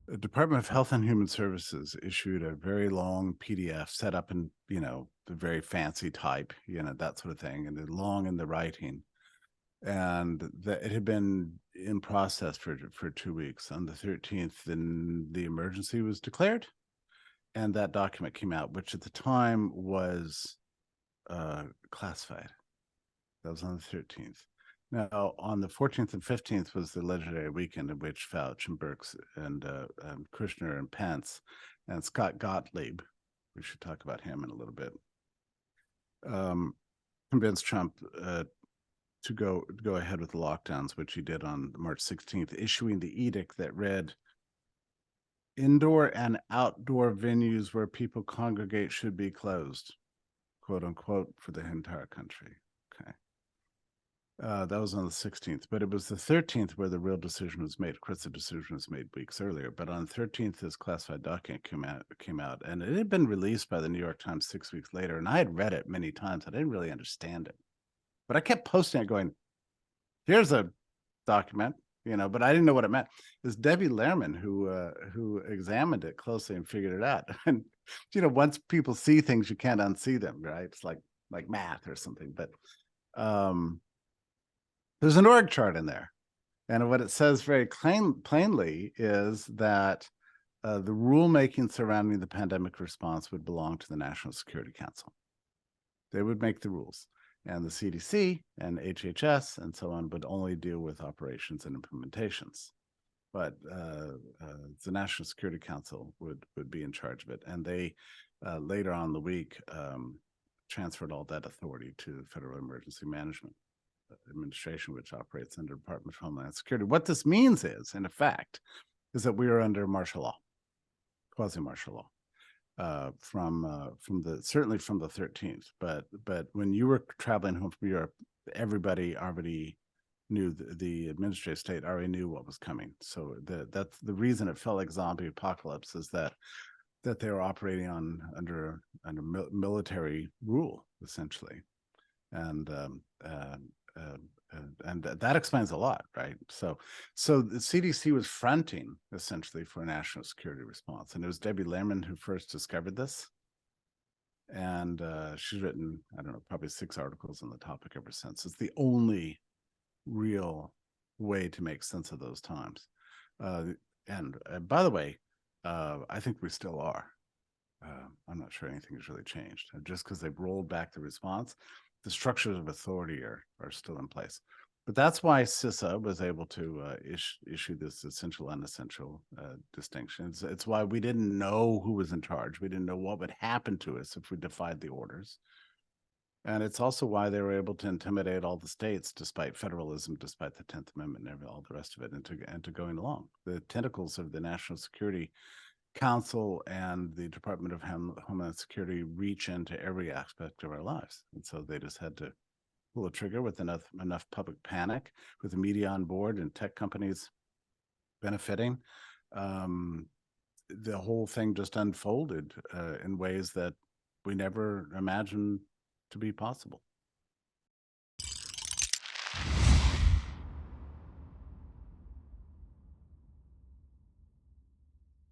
The Department of Health and Human Services issued a very long PDF set up in, the very fancy type, that sort of thing, and long in the writing. And it had been in process for 2 weeks. On the 13th, then the emergency was declared, and that document came out, which at the time was classified. That was on the 13th. Now, on the 14th and 15th was the legendary weekend in which Fauci and Birx and Kushner and Pence and Scott Gottlieb, we should talk about him in a little bit, convinced Trump to go ahead with the lockdowns, which he did on March 16th, issuing the edict that read, "Indoor and outdoor venues where people congregate should be closed," quote unquote, for the entire country. Okay. That was on the 16th, but it was the 13th where the real decision was made. Of course, the decision was made weeks earlier, but on the 13th, this classified document came out, and it had been released by the New York Times 6 weeks later, and I had read it many times. I didn't really understand it, but I kept posting it going, here's a document, but I didn't know what it meant. It was Debbie Lehrman who examined it closely and figured it out. And, once people see things, you can't unsee them, right? It's like math or something, but there's an org chart in there. And what it says very plainly is that the rulemaking surrounding the pandemic response would belong to the National Security Council. They would make the rules. And the CDC and HHS and so on would only deal with operations and implementations. But the National Security Council would be in charge of it. And they, later on in the week, transferred all that authority to Federal Emergency Management Administration, which operates under Department of Homeland Security. What this means is, in effect, is that we are under martial law, quasi-martial law, certainly from the 13th. But when you were traveling home from Europe, everybody already knew, the administrative state already knew what was coming. So that's the reason it felt like zombie apocalypse, is that they were operating under military rule, essentially. And that explains a lot, right? So the CDC was fronting essentially for a national security response, and it was Debbie Lehrman who first discovered this. And she's written, I don't know, probably 6 articles on the topic ever since. It's the only real way to make sense of those times. And by the way, I think we still are. I'm not sure anything has really changed. Just because they've rolled back the response, the structures of authority are still in place. But that's why CISA was able to issue this essential unessential distinction. It's why we didn't know who was in charge. We didn't know what would happen to us if we defied the orders. And it's also why they were able to intimidate all the states, despite federalism, despite the 10th Amendment and all the rest of it, and to going along. The tentacles of the National Security Council and the Department of Homeland Security reach into every aspect of our lives. And so they just had to pull a trigger with enough public panic, with the media on board and tech companies benefiting. The whole thing just unfolded in ways that we never imagined to be possible.